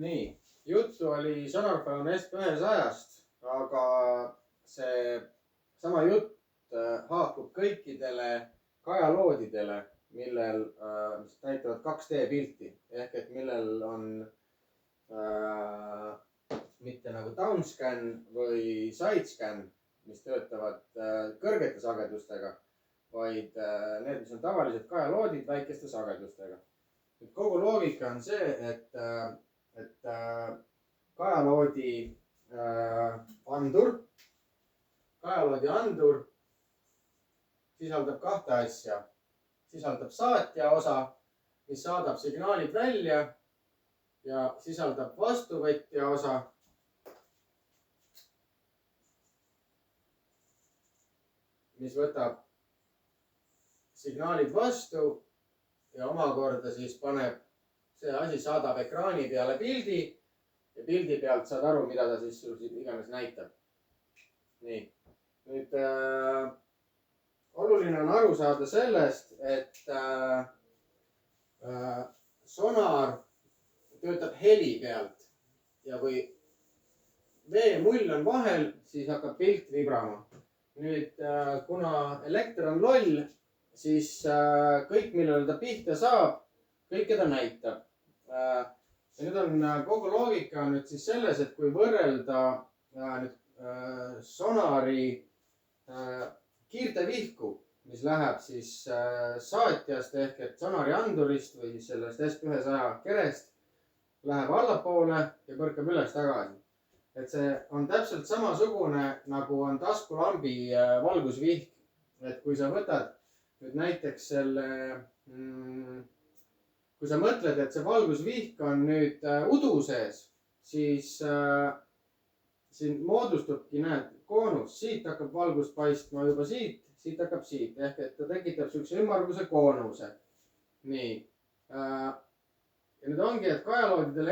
Nii, juttu oli Sonarphone SP100-st, aga see sama jutt haakub kõikidele kajaloodidele, mis näitavad 2D pilti ehk et millel on mitte nagu downscan või sidescan, mis töötavad kõrgete sagedustega, vaid need, mis on tavalised kajaloodid väikeste sagedustega. Nüüd kogu loogika on see, et kajaloodi andur sisaldab kahte asja. Sisaldab saatja osa, mis saadab signaalid välja, ja sisaldab vastuvõtja osa, mis võtab signaalid vastu ja omakorda siis see asi saadab ekraani peale pildi ja pildi pealt saad aru, mida ta siis sul iganes näitab. Nii. Nüüd oluline on aru saada sellest, et sonar töötab heli pealt ja kui veemull on vahel, siis hakkab pilt vibrama. Nüüd, kuna elekter on loll, siis kõik, millele ta pihta saab, kõike ta näitab. Ja nüüd on kogu loogika nüüd siis selles, et kui võrrelda sonari kiirtevihku, mis läheb siis saatjast ehk et sonari andurist või siis sellest SP100 kerest, läheb allapoole ja põrkab üles tagasi. Et see on täpselt samasugune, nagu on taskulambi valgusvihk. Et kui sa võtad nüüd näiteks kui sa mõtled, et see valgusvihk on nüüd udu sees, siis siin moodustubki, näed, koonus. Siit hakkab valgust paistma juba siit hakkab siit. Ehk et ta tekitab sihukese ümmarguse koonuse. Nii. Ja nüüd ongi, et kajaloodidel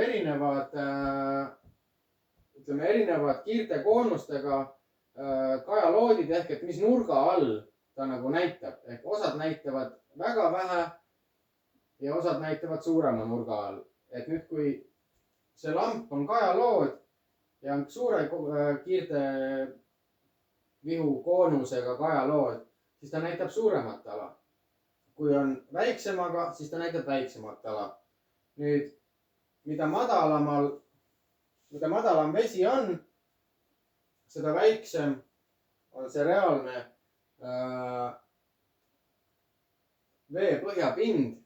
erinevad kiirte koonustega kajaloodid ehk et mis nurga all ta nagu näitab. Ehk osad näitavad väga vähe ja osad näitavad suurema nurga all. Et nüüd, kui see lamp on kajalood ja on suure kiirte vihu koonusega kajalood, siis ta näitab suuremat ala. Kui on väiksemaga, siis ta näitab väiksemat ala. Nüüd, mida madalam vesi on, seda väiksem on see reaalne vee põhjapind,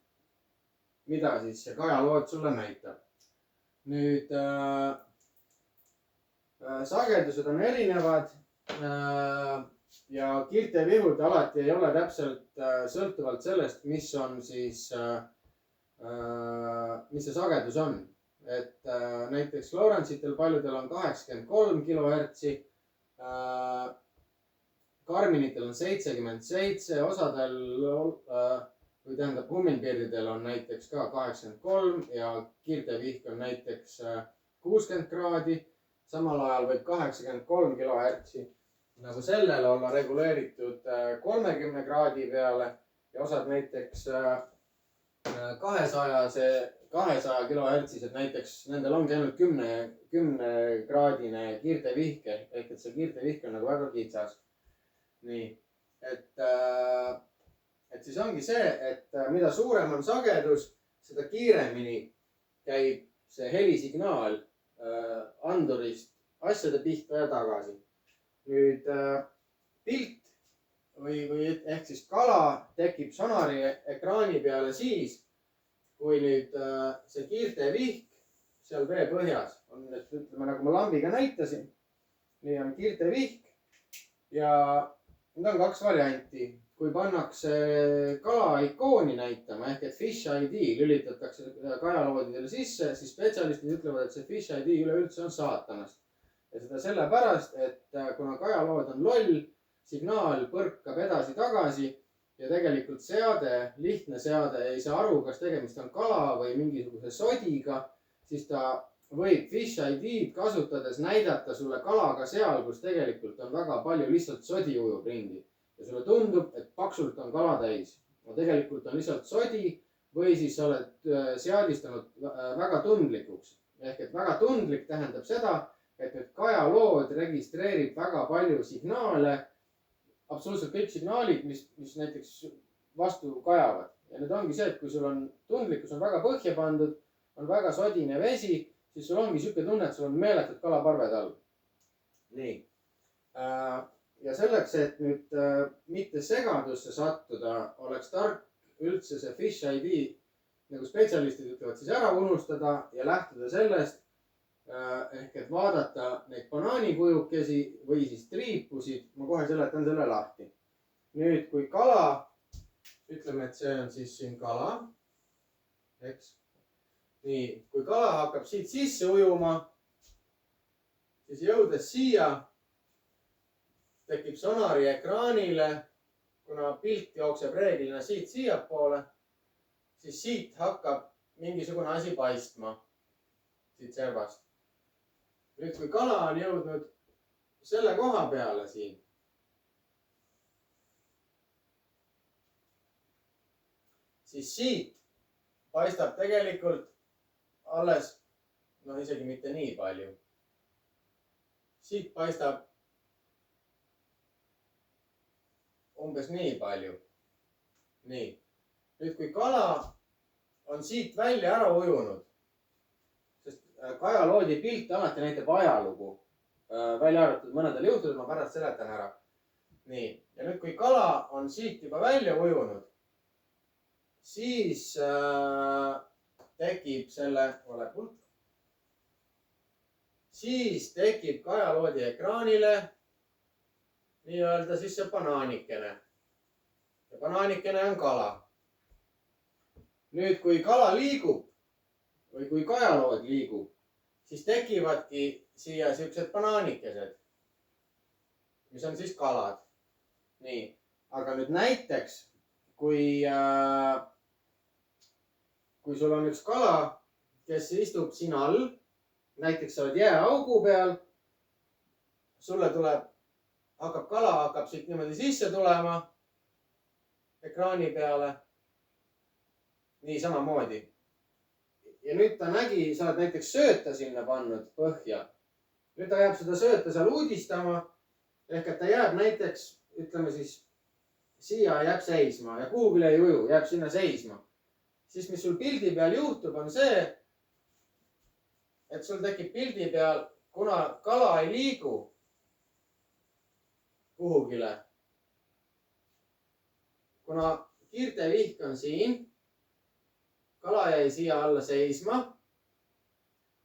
mida siis see kajalood sulle näitab. Nüüd, sagedused on erinevad ja kiirtevihud alati ei ole täpselt sõltuvalt sellest, mis see sagedus on. Et näiteks Lawrence'itel paljudel on 83 kHz, Garminitel on 77, osadel või tähendab Humminbirdidel on näiteks ka 83 ja kiirtevihk on näiteks 60 kraadi. Samal ajal võib 83 kHz nagu sellele olla reguleeritud 30 kraadi peale ja osad näiteks 200 kHz, et näiteks nendel ongi ainult 10 kraadine kiirtevihk ehk et see kiirtevihk on nagu väga kitsas. Nii, et siis ongi see, et mida suurem on sagedus, seda kiiremini käib see helisignaal andurist asjade pihta ja tagasi. Nüüd pilt või ehk siis kala tekib sonari ekraani peale siis, kui nüüd see kiirtevihk seal vee põhjas on, et ütleme nagu ma lambiga näitasin, nii on kiirtevihk ja nüüd on kaks varianti. Kui pannakse kala ikooni näitama ehk et Fish ID lülitatakse kajaloodidele sisse, siis spetsialistid ütlevad, et see Fish ID üleüldse on saatanast. Ja seda sellepärast, et kuna kajalood on loll, signaal põrkab edasi-tagasi ja tegelikult lihtne seade ei saa aru, kas tegemist on kala või mingisuguse sodiga, siis ta võib Fish ID-d kasutades näidata sulle kalaga seal, kus tegelikult on väga palju lihtsalt sodi ujub ringi. Ja sulle tundub, et paksult on kala täis. No tegelikult on lihtsalt sodi või siis sa oled seadistanud väga tundlikuks. ehk et väga tundlik tähendab seda, et nüüd kajalood registreerib väga palju signaale, absoluutselt kõik signaalid, mis näiteks vastu kajavad. Ja nüüd ongi see, et kui sul on tundlikkus on väga põhja pandud, on väga sodine vesi, siis sul ongi sihuke tunne, et sul on meeletud kalaparved all. nii. Ja selleks, et nüüd mitte segadusse sattuda, oleks tark üldse see Fish ID, nagu spetsialistid ütlevad, siis ära unustada ja lähtuda sellest, ehk et vaadata neid banaanikujukesi või siis triipusid. Ma kohe seletan selle lahti. Nüüd, kui kala, ütleme, et see on siis siin kala, eks. Nii, kui kala hakkab siit sisse ujuma, siis jõudes siia tekib sonari ekraanile, kuna pilt jookseb reeglina siit siiapoole, siis siit hakkab mingisugune asi paistma siit servast. Nüüd, kui kala on jõudnud selle koha peale siin, siis siit paistab tegelikult alles, noh, isegi mitte nii palju. Siit paistab umbes nii palju. Nii. Nüüd, kui kala on siit välja ära ujunud, sest kajaloodi pilt alati näitab ajalugu, välja arvatud mõnedel juhtudel, ma pärast seletan ära. Nii. Ja nüüd, kui kala on siit juba välja ujunud, siis tekib selle, siis tekib kajaloodi ekraanile nii-öelda siis see banaanikene. Ja banaanikene on kala. Nüüd, kui kala liigub või kui kajalood liigub, siis tekivadki siia siuksed banaanikesed, mis on siis kalad. Nii, aga nüüd näiteks, kui sul on üks kala, kes istub siin all, näiteks sa oled jääaugu peal, sulle tuleb kala hakkab siit niimoodi sisse tulema ekraani peale. Nii samamoodi. Ja nüüd ta nägi, sa oled näiteks sööta sinna pannud põhja. Nüüd ta jääb seda sööta seal uudistama. Ehk et ta jääb näiteks, ütleme siis, siia jääb seisma ja kuhugile ei uju, jääb sinna seisma. Siis mis sul pildi peal juhtub, on see, et sul tekib pildi peal, kuna kala ei liigu kuhugile. Kuna kiirtevihk on siin, kala jäi siia alla seisma,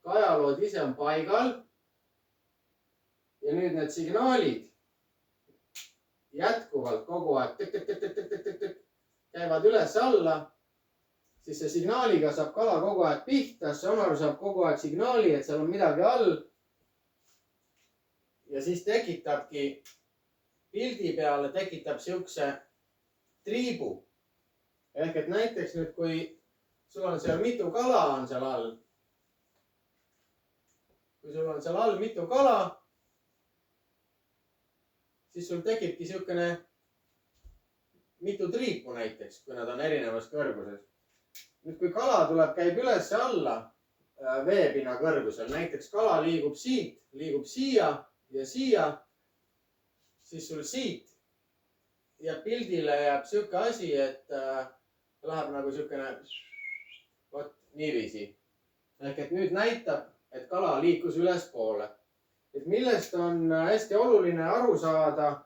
kajalood ise on paigal ja nüüd need signaalid jätkuvalt kogu aeg käivad üles-alla, siis see signaaliga saab kala kogu aeg pihta, sonar saab kogu aeg signaali, et seal on midagi all. Ja siis tekitabki pildi peale tekitab siukse triibu. Ehk et näiteks nüüd, kui sul on seal mitu kala on seal all, kui sul on seal all mitu kala, siis sul tekibki siukene mitu triipu näiteks, kui nad on erinevas kõrguses. Nüüd, kui kala tuleb, käib üles ja alla veepinna kõrgusel, näiteks kala liigub siit, liigub siia ja siia, siis sul siit ja pildile jääb siuke asi, et läheb nagu siukene vot niiviisi. Ehk et nüüd näitab, et kala liikus ülespoole. Et millest on hästi oluline aru saada,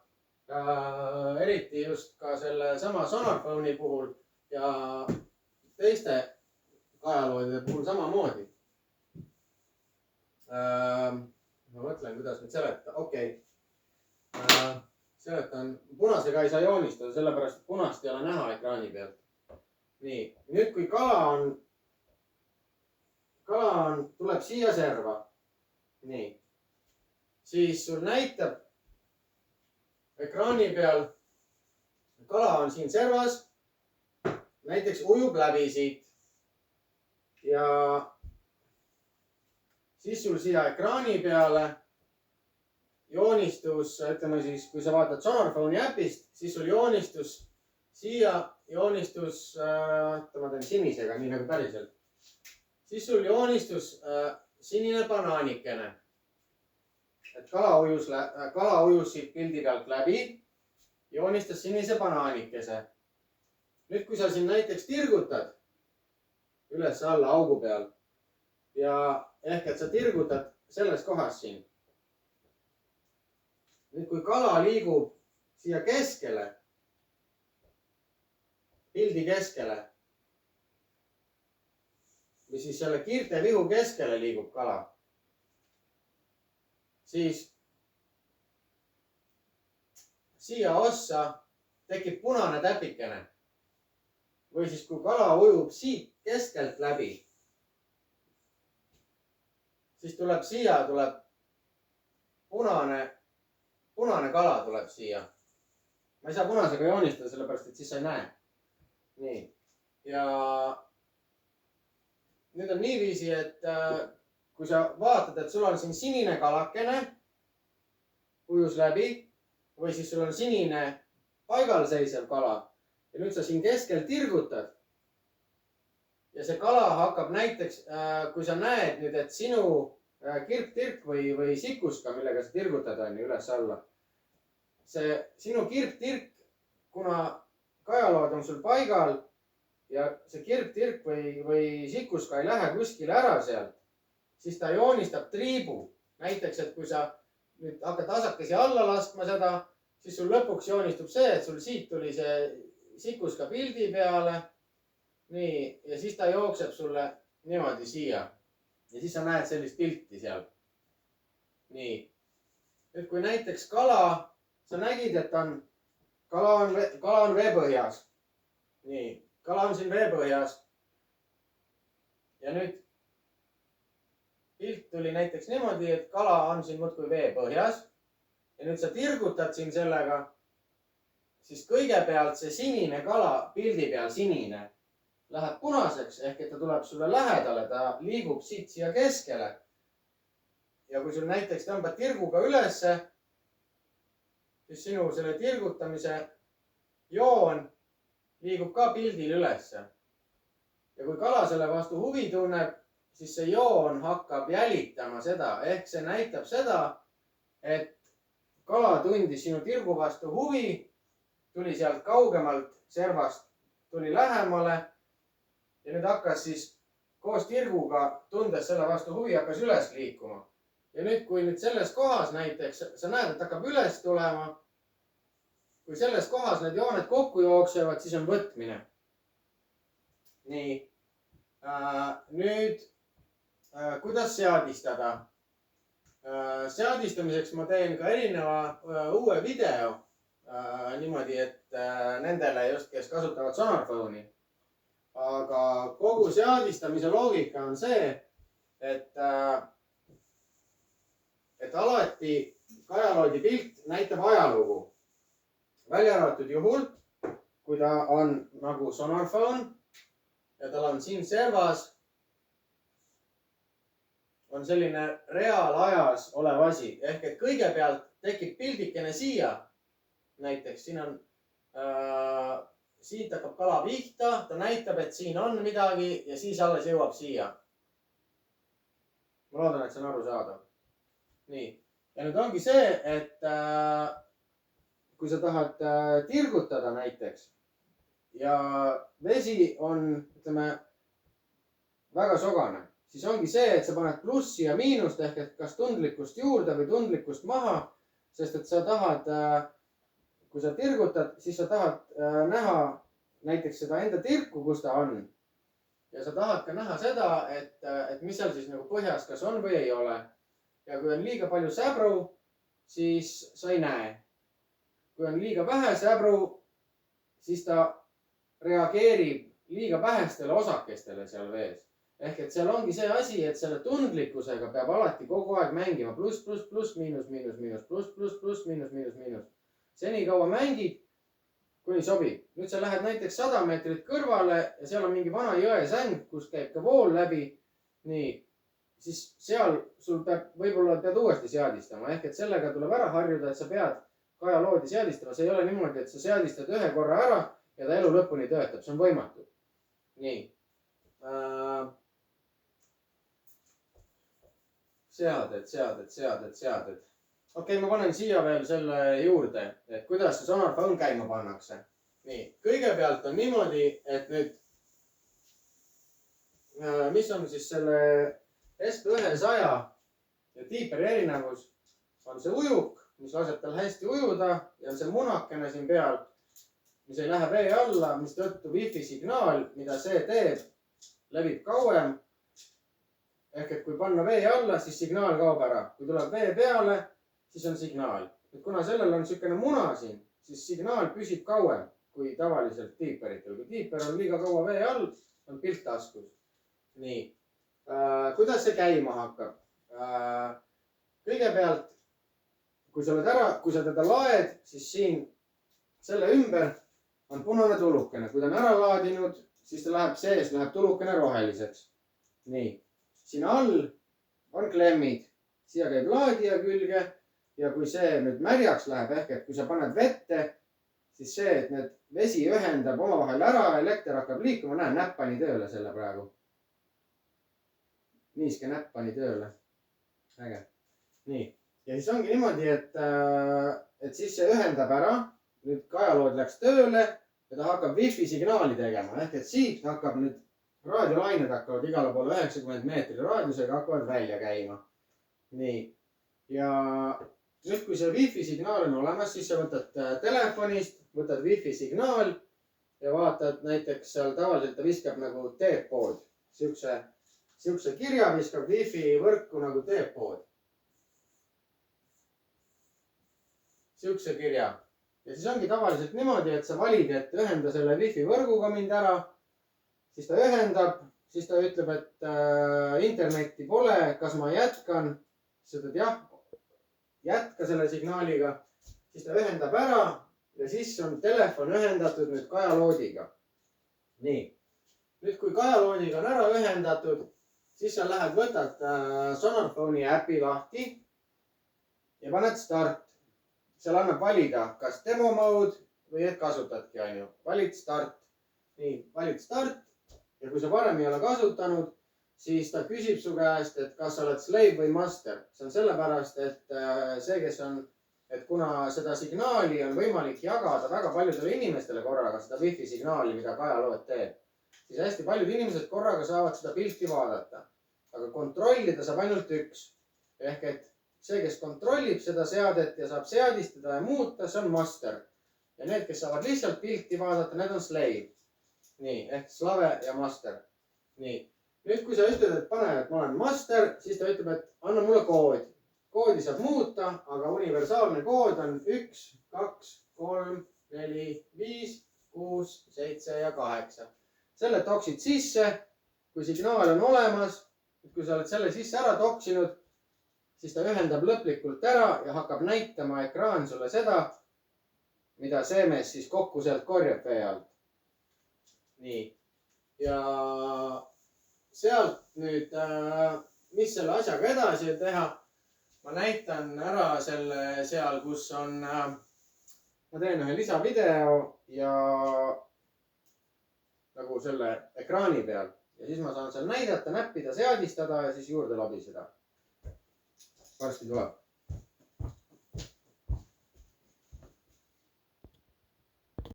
eriti just ka selle sama Sonarphone'i puhul ja teiste kajaloodide puhul samamoodi. Ma mõtlen, kuidas nüüd seletada. Okei. Seletan, punasega ei saa joonistada, sellepärast et punast ei ole näha ekraani pealt. Nii, nüüd kui kala tuleb siia serva. Nii, siis sul näitab ekraani peal, kala on siin servas, näiteks ujub läbi siit. Ja siis sul siia ekraani peale joonistus, ütleme siis, kui sa vaatad Sonarphone'i äpist, siis sul joonistus siia, joonistus, ma teen sinisega, nii nagu päriselt. Siis sul joonistus sinine banaanikene. Et kala ujus siit pildi pealt läbi, joonistas sinise banaanikese. Nüüd, kui sa siin näiteks tirgutad üles-alla augu peal ja ehk, et sa tirgutad selles kohas siin. Nüüd, kui kala liigub siia keskele, pildi keskele või siis selle kiirtevihu keskele liigub kala, siis siia ossa tekib punane täpikene. Või siis, kui kala ujub siit keskelt läbi, siis tuleb siia, tuleb punane kala tuleb siia. Ma ei saa punasega joonistada, sellepärast, et siis sa ei näe. Nii. Ja nüüd on niiviisi, et kui sa vaatad, et sul on siin sinine kalakene, ujus läbi, või siis sul on sinine paigalseisev kala ja nüüd sa siin keskel tirgutad ja see kala hakkab näiteks, kui sa näed nüüd, et sinu kirptirk või sikuska, millega sa tirgutad on ju üles-alla, see sinu kirptirk, kuna kajalood on sul paigal ja see kirptirk või sikuska ei lähe kuskile ära sealt, siis ta joonistab triibu. Näiteks, et kui sa nüüd hakkad tasakesi alla laskma seda, siis sul lõpuks joonistub see, et sul siit tuli see sikuska pildi peale. Nii, ja siis ta jookseb sulle niimoodi siia. Ja siis sa näed sellist pilti seal. Nii. Nüüd, kui näiteks kala, sa nägid, et kala on veepõhjas. Nii, kala on siin veepõhjas. Ja nüüd pilt tuli näiteks niimoodi, et kala on siin muudkui veepõhjas. Ja nüüd sa tirgutad siin sellega, siis kõigepealt see sinine kala pildi peal sinine läheb punaseks, ehk et ta tuleb sulle lähedale, ta liigub siit siia keskele. Ja kui sul näiteks tõmbad tirguga ülesse, siis sinu selle tirgutamise joon liigub ka pildil ülesse. Ja kui kala selle vastu huvi tunneb, siis see joon hakkab jälitama seda, ehk see näitab seda, et kala tundis sinu tirgu vastu huvi, tuli sealt kaugemalt servast, tuli lähemale ja nüüd hakkas siis koos tirguga, tundes selle vastu huvi, hakkas üles liikuma. Ja nüüd, kui nüüd selles kohas näiteks, sa näed, et hakkab üles tulema, kui selles kohas need jooned kokku jooksevad, siis on võtmine. Nii. Nüüd, kuidas seadistada? Seadistamiseks ma teen ka erineva uue video niimoodi, et nendele just, kes kasutavad Sonarphone'i. Aga kogu seadistamise loogika on see, et alati kajaloodi pilt näitab ajalugu. Välja arvatud juhul, kui ta on nagu Sonarphone ja tal on siin servas on selline reaalajas olev asi. Ehk et kõigepealt tekib pildikene siia. Näiteks siin on, siit hakkab kala pihta, ta näitab, et siin on midagi ja siis alles jõuab siia. Ma loodan, et see on aru saada. Nii. Ja nüüd ongi see, et kui sa tahad tirgutada näiteks ja vesi on, ütleme, väga sogane, siis ongi see, et sa paned plussi ja miinust ehk et kas tundlikkust juurde või tundlikkust maha, sest et sa tahad, kui sa tirgutad, siis sa tahad näha näiteks seda enda tirku, kus ta on. Ja sa tahad ka näha seda, et mis seal siis nagu põhjas, kas on või ei ole. Ja kui on liiga palju säbru, siis sa ei näe. Kui on liiga vähe säbru, siis ta reageerib liiga vähestele osakestele seal vees. Ehk et seal ongi see asi, et selle tundlikkusega peab alati kogu aeg mängima pluss, pluss, pluss, miinus, miinus, miinus, pluss, pluss, pluss, miinus, miinus, miinus. Seni kaua mängid, kuni sobib. Nüüd sa lähed näiteks 100 meetrit kõrvale ja seal on mingi vana jõesäng, kus käib ka vool läbi. Nii, siis seal sul võib-olla pead uuesti seadistama. Ehk et sellega tuleb ära harjuda, et sa pead kajaloodi seadistama. See ei ole niimoodi, et sa seadistad ühe korra ära ja ta elu lõpuni töötab. See on võimatu. Nii. seaded. Okei, ma panen siia veel selle juurde, et kuidas see Sonarphone käima pannakse. nii, kõigepealt on niimoodi, et nüüd, mis on siis selle SP100 ja Deeperi erinevus, on see ujuk, mis laseb tal hästi ujuda ja on see munakene siin peal, mis ei lähe vee alla, mistõttu wifi signaal, mida see teeb, levib kauem. ehk et kui panna vee alla, siis signaal kaob ära. kui tuleb vee peale, siis on signaal. et kuna sellel on niisugune muna siin, siis signaal püsib kauem kui tavaliselt Deeperitel. kui Deeper on liiga kaua vee all, on pilt taskus. nii, kuidas see käima hakkab? kõigepealt, kui sa teda laed, siis siin selle ümber on punane tulukene. kui ta on ära laadinud, siis ta läheb sees, läheb tulukene roheliseks. nii, siin all on klemmid, siia käib laadija külge ja kui see nüüd märjaks läheb, ehk et kui sa paned vette, siis see, et need vesi ühendab omavahel ära, elekter hakkab liikuma, näen, näpp pani tööle selle praegu. niiske näpp pani tööle. äge. nii, ja siis ongi niimoodi, et siis see ühendab ära. nüüd kajalood läks tööle ja ta hakkab wifi signaali tegema, ehk et siit hakkab nüüd raadiolained hakkavad igale poole 90 meetri raadiusega hakkavad välja käima. nii, ja nüüd, kui see wifi signaal on olemas, siis sa võtad telefonist, võtad wifi signaal ja vaatad näiteks seal tavaliselt ta viskab nagu T-pood. Siukse kirja viskab wifi võrku nagu T-pood. Siukse kirja. ja siis ongi tavaliselt niimoodi, et sa valid, et ühenda selle wifi võrguga mind ära. siis ta ühendab, siis ta ütleb, et internetti pole, kas ma jätkan. siis ütled jah, jätka selle signaaliga. siis ta ühendab ära ja siis on telefon ühendatud nüüd kajaloodiga. nii, nüüd kui kajaloodiga on ära ühendatud, siis sa lähed, võtad Sonarphone'i äpi lahti ja paned start. seal annab valida, kas demo mode või et kasutadki, onju. valid start. nii, valid start. ja kui sa varem ei ole kasutanud, siis ta küsib su käest, et kas sa oled slave või master. see on sellepärast, et see, kes on, et kuna seda signaali on võimalik jagada väga paljudele inimestele korraga, seda wifi signaali, mida kajalood teeb, siis hästi paljud inimesed korraga saavad seda pilti vaadata. aga kontrollida saab ainult üks. ehk et see, kes kontrollib seda seadet ja saab seadistada ja muuta, see on master. ja need, kes saavad lihtsalt pilti vaadata, need on slave. nii, ehk slave ja master. nii, nüüd kui sa ütled, et pane, et ma olen master, siis ta ütleb, et anna mulle kood. koodi saab muuta, aga universaalne kood on 1, 2, 3, 4, 5, 6, 7 ja 8. selle toksid sisse, kui signaal on olemas, kui sa oled selle sisse ära toksinud, siis ta ühendab lõplikult ära ja hakkab näitama ekraan sulle seda, mida see mees siis kokku sealt korjab vee alt. nii, ja sealt nüüd, mis selle asjaga edasi teha, ma näitan ära selle seal, kus on, ma teen ühe lisavideo ja nagu selle ekraani peal ja siis ma saan seal näidata, näppida, seadistada ja siis juurde labiseda. varsti tuleb.